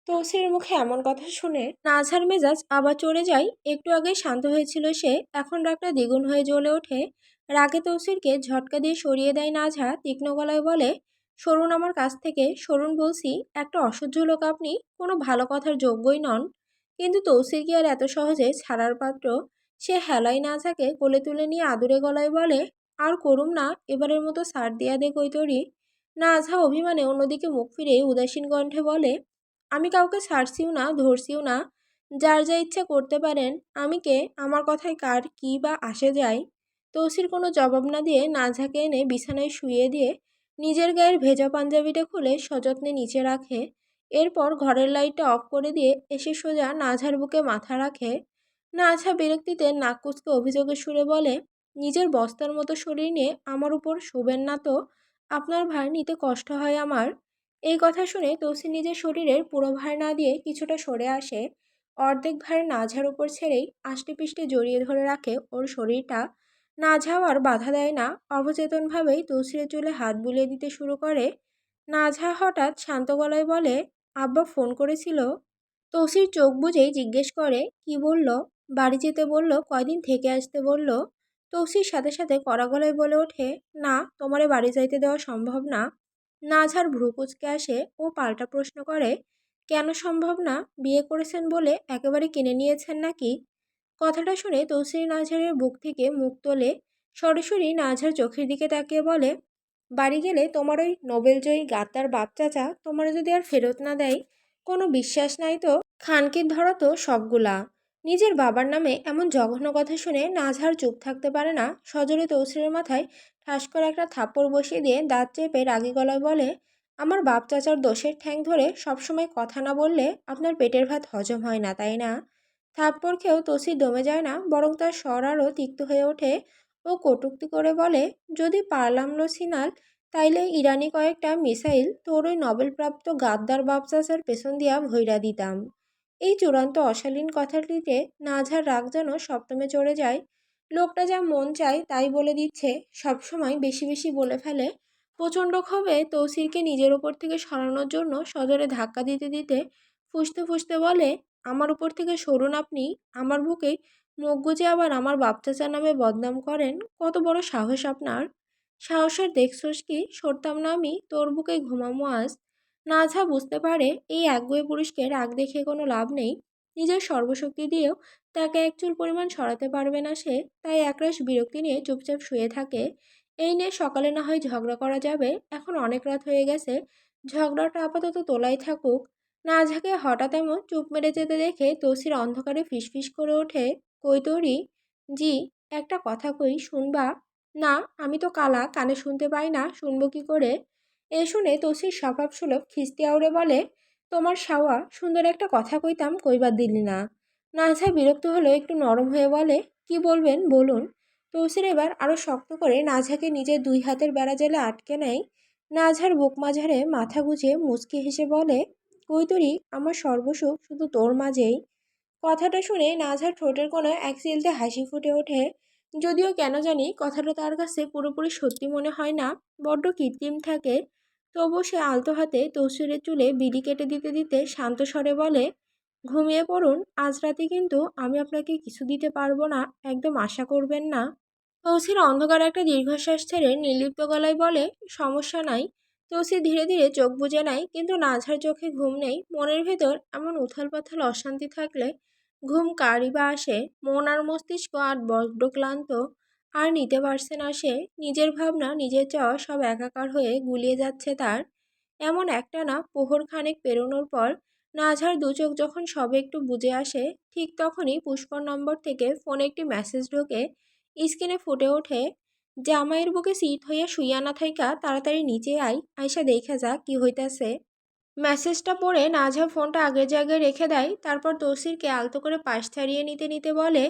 তৌসির মুখে এমন কথা শুনে নাজহার মেজাজ আবার চড়ে যায়। একটু আগে শান্ত হয়েছিল সে, এখন রাগটা দ্বিগুণ হয়ে জ্বলে ওঠে। রাগে তৌসিরকে ঝটকা দিয়ে সরিয়ে দেয় নাজহা। তীক্ষ্ণ গলায় বলে, সরুন আমার কাছ থেকে, সরুন বলছি। একটা অসহ্য লোক আপনি, কোনো ভালো কথার যোগ্যই নন। কিন্তু তৌসির কি আর এত সহজে ছাড়ার পাত্র? সে হেলায় নাজহাকে কোলে তুলে নিয়ে আদুরে গলায় বলে, আর করুম না, এবারের মতো ছাড় দিয়া দে কৈতরি। নাজহা অভিমানে অন্যদিকে মুখ ফিরে উদাসীন কণ্ঠে বলে, আমি কাউকে ছাড়ছিও না, ধরছিও না। যার যা ইচ্ছে করতে পারেন। আমি কে? আমার কথায় কার কি বা আসে যায়? তৌসির কোনো জবাব না দিয়ে নাজহাকে এনে বিছানায় শুইয়ে দিয়ে নিজের গায়ের ভেজা পাঞ্জাবিটা খুলে সযত্নে নিচে রাখে। এরপর ঘরের লাইটটা অফ করে দিয়ে এসে সোজা নাজহার বুকে মাথা রাখে। নাজহা বিরক্তিতে নাক কুচকে অভিযোগের সুরে বলে, নিজের বস্তার মতো শরীর নিয়ে আমার উপর শোবেন না তো। আপনার ভার নিতে কষ্ট হয় আমার। এই কথা শুনে তৌসির নিজের শরীরের পুরো ভার না দিয়ে কিছুটা সরে আসে। অর্ধেক ভার নাঝার উপর ছেড়েই আষ্টেপৃষ্টে জড়িয়ে ধরে রাখে ওর শরীরটা। নাঝাও আর বাধা দেয় না। অবচেতনভাবেই তৌসিরের চুলে হাত বুলিয়ে দিতে শুরু করে। নাঝা হঠাৎ শান্ত গলায় বলে, আব্বা ফোন করেছিল? তৌসির চোখ বুজেই জিজ্ঞেস করে, কি বলল? বাড়ি যেতে বলল, কয়দিন থেকে আসতে বলল। তৌসির সাথে সাথে কড়া গলায় বলে ওঠে, না, তোমারে বাড়ি যাইতে দেওয়া সম্ভব না। নাঝার ভ্রু কুচকে আসে। ও পাল্টা প্রশ্ন করে, কেন সম্ভব না? বিয়ে করেছেন বলে একেবারে কিনে নিয়েছেন নাকি? কথাটা শুনে তৌসির নাঝারের বুক থেকে মুখ তোলে। সরাসরি নাঝার চোখের দিকে তাকিয়ে বলে, বাড়ি গেলে তোমার ওই নোবেলজয়ী গাদ্দার বাপ চাচা তোমার যদি আর ফেরত না দেয়, কোনো বিশ্বাস নাই তো? খানকির ধরা তো সবগুলা। নিজের বাবার নামে এমন জঘন্য কথা শুনে নাজহার চুপ থাকতে পারে না। সজোরে তৌসিরের মাথায় ঠাস করে একটা থাপ্পড় বসিয়ে দিয়ে দাঁত চেপে রাগী গলায় বলে, আমার বাপ চাচার দোষের ঠ্যাং ধরে সবসময় কথা না বললে আপনার পেটের ভাত হজম হয় না, তাই না? থাপ্পড় খেয়েও তৌসির দমে যায় না, বরং তার স্বর আরও তিক্ত হয়ে ওঠে। ও কটূক্তি করে বলে, যদি পারলাম সিনাল, তাইলে ইরানি কয়েকটা মিসাইল তোর ওই নোবেলপ্রাপ্ত গাদ্দার বাপ চাচার পেছন দিয়া ভইরা দিতাম। এই চূড়ান্ত অশালীন কথাটিতে নাঝার রাগ যেন সপ্তমে চড়ে যায়। লোকটা যা মন চায় তাই বলে দিচ্ছে, সবসময় বেশি বেশি বলে ফেলে। প্রচণ্ড ক্ষোভে তৌসিরকে নিজের উপর থেকে সরানোর জন্য সজোরে ধাক্কা দিতে দিতে ফুঁসতে ফুঁসতে বলে, আমার উপর থেকে সরুন আপনি। আমার বুকেই মুখ গুজে আবার আমার বাপ চাচার নামে বদনাম করেন? কত বড় সাহস আপনার! সাহসের দেখছস কি? সরতাম না আমি, তোর বুকে ঘুমামো আজ। নাঝা বুঝতে পারে এই একগুঁয়ে পুরুষকে রাগ দেখিয়ে কোনো লাভ নেই। নিজের সর্বশক্তি দিয়েও তাকে এক চুল পরিমাণ সরাতে পারবে না সে। তাই একরাশ বিরক্তি নিয়ে চুপচাপ শুয়ে থাকে। এই নিয়ে সকালে না হয় ঝগড়া করা যাবে, এখন অনেক রাত হয়ে গেছে। ঝগড়াটা আপাতত তোলাই থাকুক। নাঝাকে হঠাৎ এমন চুপ মেরে যেতে দেখে তৌসির অন্ধকারে ফিসফিস করে ওঠে, কই তরি? জি। একটা কথা কই, শুনবা? না, আমি তো কালা, কানে শুনতে পাই না, শুনবো কি করে? এ শুনে তৌসির স্বভাবসুলভ খিস্তি আউড়ে বলে, তোমার শাওয়া সুন্দর একটা কথা কইতাম কইবার দিলি না। নাজহা বিরক্ত হলো, একটু নরম হয়ে বলে, কি বলবেন বলুন। তৌসির এবার আরো শক্ত করে নাজহাকে নিজের দুই হাতের বেড়াজালে আটকে নেয়। নাজহার বুক মাঝারে মাথা গুজে মুচকি হেসে বলে, কৈতরি আমার সর্বসুখ শুধু তোর মাঝেই। কথাটা শুনে নাজহার ঠোঁটের কোণে এক চিলতে হাসি ফুটে ওঠে। যদিও কেন জানি কথাটা তার কাছে পুরোপুরি সত্যি মনে হয় না, বড্ড কৃত্রিম থাকে। তবু সে আলতো হাতে তৌসিরের চুলে বিড়ি কেটে দিতে দিতে শান্ত স্বরে বলে, ঘুমিয়ে পড়ুন, আজ রাতে কিন্তু আমি আপনাকে কিছু দিতে পারবো না, একদম আশা করবেন না। তৌসির অন্ধকার একটা দীর্ঘশ্বাস ছেড়ে নির্লিপ্ত গলায় বলে, সমস্যা নাই। তৌসির ধীরে ধীরে চোখ বুজে নেয়, কিন্তু নাঝার চোখে ঘুম নেই। মনের ভেতর এমন উথাল পাথাল অশান্তি থাকলে ঘুম কারই বা আসে। মন আর মস্তিষ্ক আর বড্ড ক্লান্ত, আর নিতে পারছে না সে। নিজের ভাবনা নিজের চাওয়া সব একাকার হয়ে গুলিয়ে যাচ্ছে তার। এমন একটানা প্রহর খানেক পেরোনোর পর নাঝার দু চোখ যখন সবে একটু বুজে আসে, ঠিক তখনই পুষ্পর নম্বর থেকে ফোনে একটি মেসেজ ঢোকে। স্ক্রিনে ফুটে ওঠে, জামাইয়ের বুকে সিট হইয়া শুইয়া না থাইকা তাড়াতাড়ি নিচে আইসা দেইখা যা কি হইতাছে। মেসেজটা পড়ে নাজহা ফোনটা আগের জায়গায় রেখে দেয়। তারপর তৌসিরকে আলতো করে পাশ ছাড়িয়ে নিতে নিতে বলে,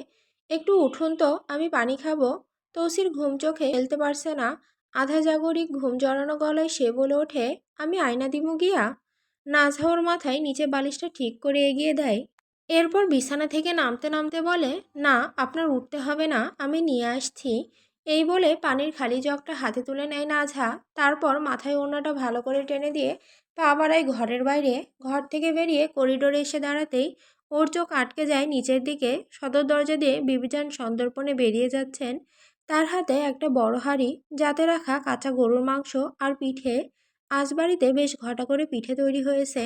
একটু উঠুন তো, আমি পানি খাবো। তৌসির ঘুম চোখে ফেলতে পারছে না। আধা জাগরিক ঘুম জড়ানো গলায় সে বলে ওঠে, আমি আয়না দিমু গিয়া। নাজহা ওর মাথায় নিচে বালিশটা ঠিক করে এগিয়ে দেয়। এরপর বিছানা থেকে নামতে নামতে বলে, না আপনার উঠতে হবে না, আমি নিয়ে আসছি। এই বলে পানির খালি জগটা হাতে তুলে নেয় নাজহা। তারপর মাথায় ওড়নাটা ভালো করে টেনে দিয়ে পা বাড়ায় ঘরের বাইরে। ঘর থেকে বেরিয়ে করিডোরে এসে দাঁড়াতেই ওর চোখ আটকে যায় নিচের দিকে। সদর দরজা দিয়ে বিবিজান সন্দর্পণে বেরিয়ে যাচ্ছেন। তার হাতে একটা বড় হাঁড়ি, যাতে রাখা কাঁচা গরুর মাংস আর পিঠে। আজ বাড়িতে বেশ ঘটা করে পিঠে তৈরি হয়েছে।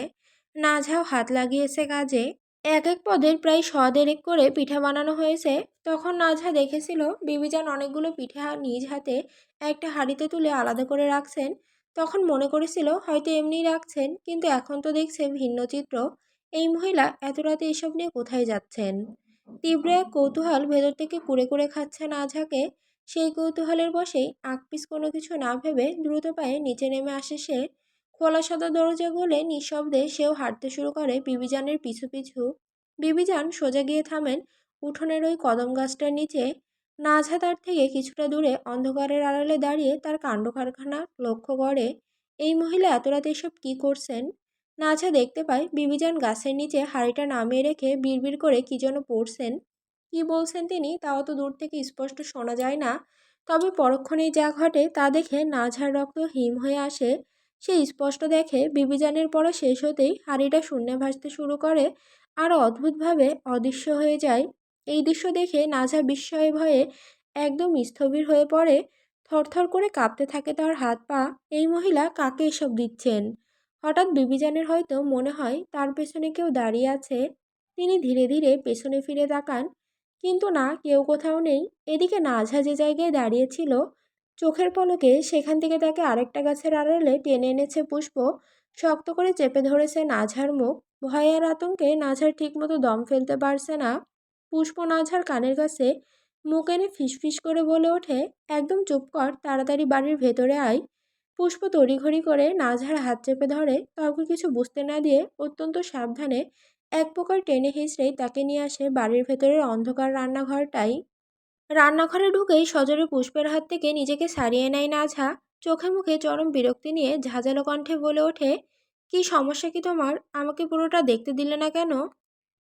নাজহাও হাত লাগিয়েছে কাজে। এক এক পদের প্রায় শ দেড়েক করে পিঠা বানানো হয়েছে। তখন নাজহা দেখেছিল বিবিজান অনেকগুলো পিঠা নিজ হাতে একটা হাঁড়িতে তুলে আলাদা করে রাখছেন। তখন মনে করেছিল হয়তো এমনিই রাখছেন, কিন্তু এখন তো দেখছে ভিন্ন চিত্র। এই মহিলা এত রাতে এসব নিয়ে কোথায় যাচ্ছেন। তীব্র এক কৌতূহল ভেতর থেকে কুড়ে কুড়ে খাচ্ছে নাজহাকে। সেই কৌতূহলের বশেই আকপিস কোনো কিছু না ভেবে দ্রুত পায়ে নিচে নেমে আসে সে। খোলা সাদা দরজা খুলে নিঃশব্দে সেও হাঁটতে শুরু করে বিবিজানের পিছু পিছু। বিবিজান সোজা গিয়ে থামেন উঠোনের ওই কদম গাছটার নিচে। নাজহা তার থেকে কিছুটা দূরে অন্ধকারের আড়ালে দাঁড়িয়ে তার কাণ্ড কারখানা লক্ষ্য করে। এই মহিলা এত রাতে এসব কী করছেন। নাজহা দেখতে পায় বিবিজান গাছের নিচে হাঁড়িটা নামিয়ে রেখে বিড়বিড় করে কি যেন পড়ছেন। কি বলছেন তিনি তাও তো দূর থেকে স্পষ্ট শোনা যায় না। তবে পরক্ষণেই যা ঘটে তা দেখে নাজহার রক্ত হিম হয়ে আসে। সে স্পষ্ট দেখে বিবিজানের পড়া শেষ হতেই হাঁড়িটা শূন্যে ভাসতে শুরু করে, আর অদ্ভুতভাবে অদৃশ্য হয়ে যায়। এই দৃশ্য দেখে নাজহা বিস্ময়ে ভয়ে একদম স্থবির হয়ে পড়ে। থরথর করে কাঁপতে থাকে তার হাত পা। এই মহিলা কাকে এসব দিচ্ছেন। হঠাৎ বিবিজানের হয়তো মনে হয় তার পেছনে কেউ দাঁড়িয়ে আছে। তিনি ধীরে ধীরে পেছনে ফিরে তাকান, কিন্তু না, কেউ কোথাও নেই। এদিকে নাজহা যে জায়গায় দাঁড়িয়েছিল, চোখের পলকে সেখান থেকে তাকে আরেকটা গাছের আড়ালে টেনে এনেছে পুষ্প। শক্ত করে চেপে ধরেছে নাজহার মুখ। ভয়ে আর আতঙ্কে নাজহার ঠিকমতো দম ফেলতে পারছে না। পুষ্প নাজহার কানের কাছে মুখ এনে ফিসফিস করে বলে ওঠে, একদম চুপ কর, তাড়াতাড়ি বাড়ির ভেতরে আয়। পুষ্প তড়িঘড়ি করে নাজহার হাত চেপে ধরে, কাউকে কিছু বুঝতে না দিয়ে অত্যন্ত সাবধানে এক প্রকার টেনে হিঁচড়েই তাকে নিয়ে আসে বাড়ির ভেতরের অন্ধকার রান্নাঘরটাই। রান্নাঘরে ঢুকেই সজোরে পুষ্পের হাত থেকে নিজেকে ছাড়িয়ে নেয় নাজহা। চোখে মুখে চরম বিরক্তি নিয়ে ঝাঁঝালো কণ্ঠে বলে ওঠে, কি সমস্যা কি তোমার, আমাকে পুরোটা দেখতে দিলে না কেন।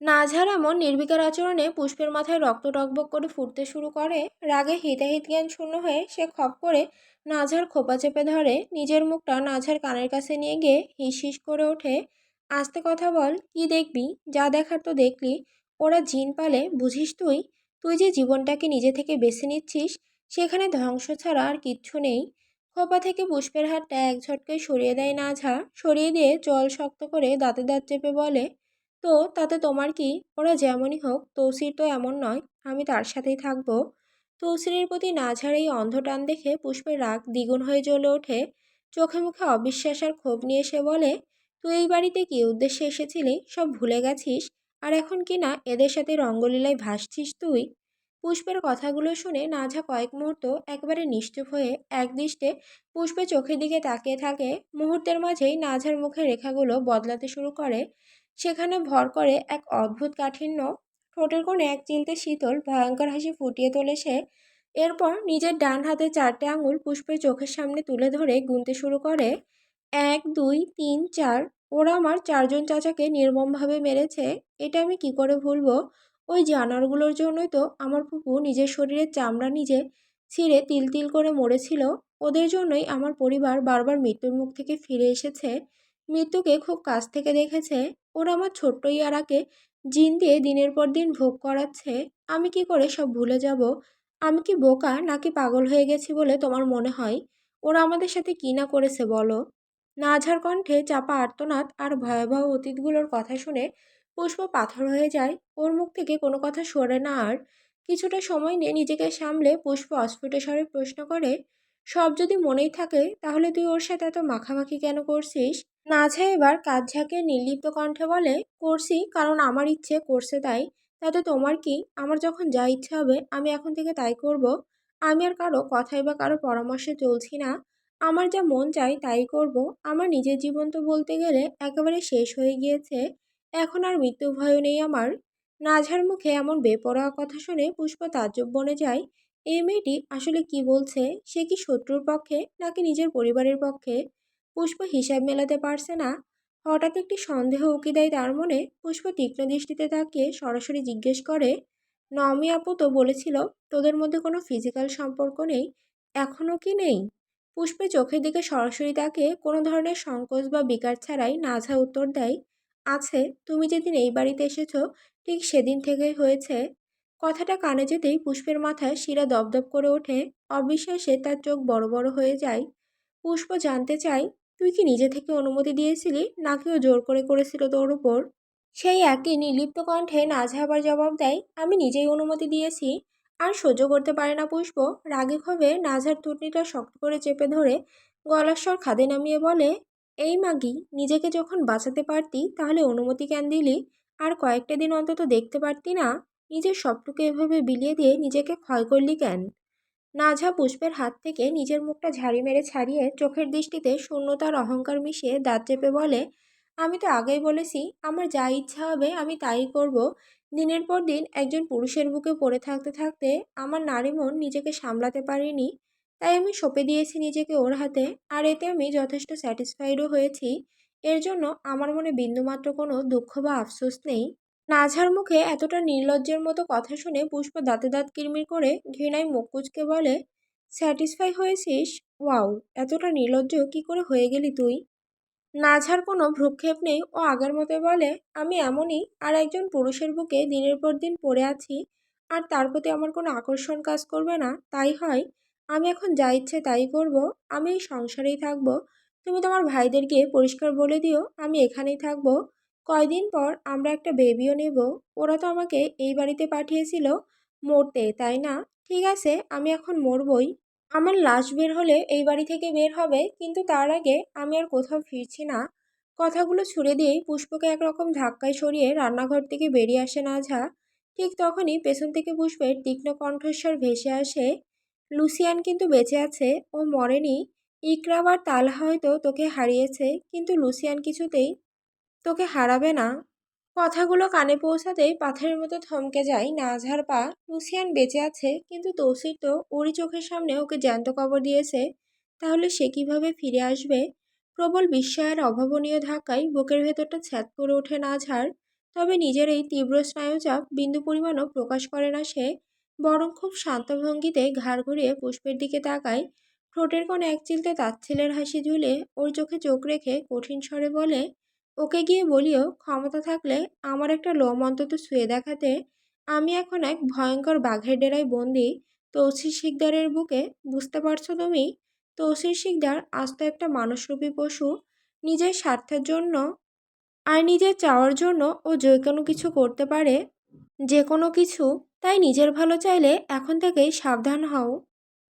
নাজহার এমন নির্বিকার আচরণে পুষ্পের মাথায় রক্ত টকবক করে ফুটতে শুরু করে। রাগে হিতাহিত জ্ঞান শূন্য হয়ে সে খপ করে নাজহার খোপা চেপে ধরে। নিজের মুখটা নাজহার কানের কাছে নিয়ে গিয়ে হিস হিস করে ওঠে, আস্তে কথা বল, কি দেখবি, যা দেখার তো দেখলি। ওরা জিন পালে বুঝিস তুই। তুই যে জীবনটাকে নিজে থেকে বেছে নিচ্ছিস, সেখানে ধ্বংস ছাড়া আর কিচ্ছু নেই। খোপা থেকে পুষ্পের হাতটা এক ঝটকায় সরিয়ে দেয় নাজহা। সরিয়ে দিয়ে জল শক্ত করে দাঁতে দাঁত চেপে বলে, তো তাতে তোমার কি, ওরা যেমনই হোক, তৌসির তো এমন নয়, আমি তার সাথেই থাকবো। তৌসিরের প্রতি নাঝার এই অন্ধ টান দেখে পুষ্পের রাগ দ্বিগুণ হয়ে জ্বলে ওঠে। চোখে মুখে অবিশ্বাস আর ক্ষোভ নিয়ে সে বলে, তুই এই বাড়িতে কি উদ্দেশ্যে এসেছিলি সব ভুলে গেছিস, আর এখন কি না এদের সাথে রঙ্গলীলায় ভাসছিস তুই। পুষ্পের কথাগুলো শুনে নাঝা কয়েক মুহূর্ত একেবারে নিশ্চুপ হয়ে একদৃষ্টে পুষ্পের চোখের দিকে তাকিয়ে থাকে। মুহূর্তের মাঝেই নাঝার মুখের রেখাগুলো বদলাতে শুরু করে। সেখানে ভর করে এক অদ্ভুত কাঠিন্য। ঠোঁটের কোণে এক চিলতে শীতল ভয়ঙ্কর হাসি ফুটিয়ে তোলে সে। এরপর নিজের ডান হাতে 4টে আঙুল পুষ্পের চোখের সামনে তুলে ধরে গুনতে শুরু করে। 1 2 3 4। ওরা আমার 4জন চাচাকে নির্মমভাবে মেরেছে। এটা আমি কি করে ভুলবো? ওই জানোয়ারগুলোর জন্যই তো আমার ফুপু নিজের শরীরের চামড়া নিজে ছিঁড়ে তিল তিল করে মরেছিল। ওদের জন্যই আমার পরিবার বারবার মৃত্যুর মুখ থেকে ফিরে এসেছে, মৃত্যুকে খুব কাছ থেকে দেখেছে। ওরা আমার ছোট্ট ইয়ারাকে জিন দিয়ে দিনের পর দিন ভোগ করাচ্ছে। আমি কি করে সব ভুলে যাব? আমি কি বোকা নাকি পাগল হয়ে গেছি বলে তোমার মনে হয়? ওরা আমাদের সাথে কি না করেছে বলো? নাঝার কণ্ঠে চাপা আর্তনাদ আর ভয়াবহ অতীতগুলোর কথা শুনে পুষ্প পাথর হয়ে যায়। ওর মুখ থেকে কোনো কথা সরে না আর। কিছুটা সময় নিয়ে নিজেকে সামলে পুষ্প অস্ফুট স্বরে প্রশ্ন করে, সব যদি মনেই থাকে তাহলে তুই ওর সাথে এত মাখামাখি কেন করছিস? নাঝা এবার কাঁধ ঝাঁকিয়ে নির্লিপ্ত কণ্ঠে বলে, করছি কারণ আমার ইচ্ছে করছে তাই। তাতে তোমার কি? আমার যখন যা ইচ্ছে হবে আমি এখন থেকে তাই করব। আমি আর কারো কথাই বা কারো পরামর্শে চলছি না। আমার যা মন চাই তাই করব। আমার নিজের জীবন তো বলতে গেলে একেবারে শেষ হয়ে গিয়েছে। এখন আর মৃত্যু ভয়ও নেই আমার। নাঝার মুখে এমন বেপরোয়া কথা শুনে পুষ্প তাজ্জব বনে যায়। এই মেয়েটি আসলে কি বলছে? সে কি শত্রুর পক্ষে নাকি নিজের পরিবারের পক্ষে? পুষ্প হিসাব মেলাতে পারছে না। হঠাৎ একটি সন্দেহ উকি দেয় তার মনে। পুষ্প তীক্ষ্ণ দৃষ্টিতে তাকিয়ে সরাসরি জিজ্ঞেস করে, নমি আপু তো বলেছিল তোদের মধ্যে কোনো ফিজিক্যাল সম্পর্ক নেই, এখনও কি নেই? পুষ্পে চোখের দিকে সরাসরি তাকিয়ে কোনো ধরনের সংকোচ বা বিকার ছাড়াই নাঝা উত্তর দেয়, আছে। তুমি যেদিন এই বাড়িতে এসেছো ঠিক সেদিন থেকেই হয়েছে। কথাটা কানে যেতেই পুষ্পের মাথায় শিরা দপদপ করে ওঠে। অবিশ্বাসে তার চোখ বড় বড় হয়ে যায়। পুষ্প জানতে চাই, তুই কি নিজে থেকে অনুমতি দিয়েছিলি নাকি ও জোর করে করেছিল তোর উপর? সেই একই নির্লিপ্ত কণ্ঠে নাঝা আবার জবাব দেয়, আমি নিজেই অনুমতি দিয়েছি। আর সহ্য করতে পারে না পুষ্প। রাগে ক্ষোভে নাঝার থুতনিটা শক্ত করে চেপে ধরে গলার স্বর খাদে নামিয়ে বলে, এই মাগি, নিজেকে যখন বাঁচাতে পারতি তাহলে অনুমতি কেন দিলি? আর কয়েকটা দিন অন্তত দেখতে পারতি না? নিজের সবটুকু এভাবে বিলিয়ে দিয়ে নিজেকে ক্ষয় করলি কেন? নাঝা পুষ্পের হাত থেকে নিজের মুখটা ঝাড়ি মেরে ছাড়িয়ে চোখের দৃষ্টিতে শূন্যতার অহংকার মিশিয়ে দাঁত চেপে বলে, আমি তো আগেই বলেছি আমার যা ইচ্ছা হবে আমি তাই করব। দিনের পর দিন একজন পুরুষের বুকে পড়ে থাকতে থাকতে আমার নারী মন নিজেকে সামলাতে পারিনি। তাই আমি সঁপে দিয়েছি নিজেকে ওর হাতে। আর এতে আমি যথেষ্ট স্যাটিসফাইডও হয়েছি। এর জন্য আমার মনে বিন্দুমাত্র কোনো দুঃখ বা আফসোস নেই। নাঝার মুখে এতটা নির্লজ্জের মতো কথা শুনে পুষ্প দাঁতে দাঁত কিরমির করে ঘৃণায় মুখ কুঁচকে বলে, স্যাটিসফাই হয়েছিস? ওয়াও, এতটা নির্লজ্জ কি করে হয়ে গেলি তুই? নাঝার কোনো ভ্রুক্ষেপ নেই। ও আগের মতো বলে, আমি এমনই, আর একজন পুরুষের বুকে দিনের পর দিন পড়ে আছি আর তার প্রতি আমার কোনো আকর্ষণ কাজ করবে না তাই হয়? আমি এখন যা ইচ্ছে তাই করব। আমি এই সংসারেই থাকবো। তুমি তোমার ভাইদের গিয়ে পরিষ্কার বলে দিও আমি এখানেই থাকবো। কয়দিন পর আমরা একটা বেবিও নেব। ওরা তো আমাকে এই বাড়িতে পাঠিয়েছিল মরতে, তাই না? ঠিক আছে, আমি এখন মরবই। আমার লাশ বের হলে এই বাড়ি থেকে বের হবে, কিন্তু তার আগে আমি আর কোথাও ফিরছি না। কথাগুলো ছুড়ে দিয়েই পুষ্পকে একরকম ধাক্কায় সরিয়ে রান্নাঘর থেকে বেরিয়ে আসে নাঝা। ঠিক তখনই পেছন থেকে পুষ্পের তীক্ষ্ণ কণ্ঠস্বর ভেসে আসে, লুসিয়ান কিন্তু বেঁচে আছে, ও মরেনি। ইকরাম আর তালহা হয়তো তোকে হারিয়েছে, কিন্তু লুসিয়ান কিছুতেই তোকে হারাবে না। কথাগুলো কানে পৌঁছাতেই পাথরের মতো থমকে যায় নাঝার পা। লুসিয়ান বেঁচে আছে, কিন্তু তৌসির তো ওরই চোখের সামনে ওকে জ্যান্ত কবর দিয়েছে। তাহলে সে কিভাবে ফিরে আসবে? প্রবল বিস্ময়ের অভাবনীয় ধাক্কায় বুকের ভেতরটা ছ্যাদ করে ওঠে নাঝার। তবে নিজের এই তীব্র স্নায়ুচাপ বিন্দু পরিমাণও প্রকাশ করে না সে। বরং খুব শান্ত ভঙ্গিতে ঘাড় ঘুরিয়ে পুষ্পের দিকে তাকায়। ঠোঁটের কোণে এক চিলতে তাচ্ছিলের হাসি ঝুলে ওর চোখে চোখ রেখে কঠিন স্বরে বলে, ওকে গিয়ে বলিও ক্ষমতা থাকলে আমার একটা লোম অন্তত ছুঁয়ে দেখাতে। আমি এখন এক ভয়ঙ্কর বাঘের ডেরায় বন্দি তৌসির শিকদারের বুকে। বুঝতে পারছো তুমি? তৌসির শিকদার আস্ত একটা মানুষরূপী পশু। নিজের স্বার্থের জন্য আর নিজের চাওয়ার জন্য ও যে কোনো কিছু করতে পারে, যে কোনো কিছু। তাই নিজের ভালো চাইলে এখন থেকেই সাবধান হও।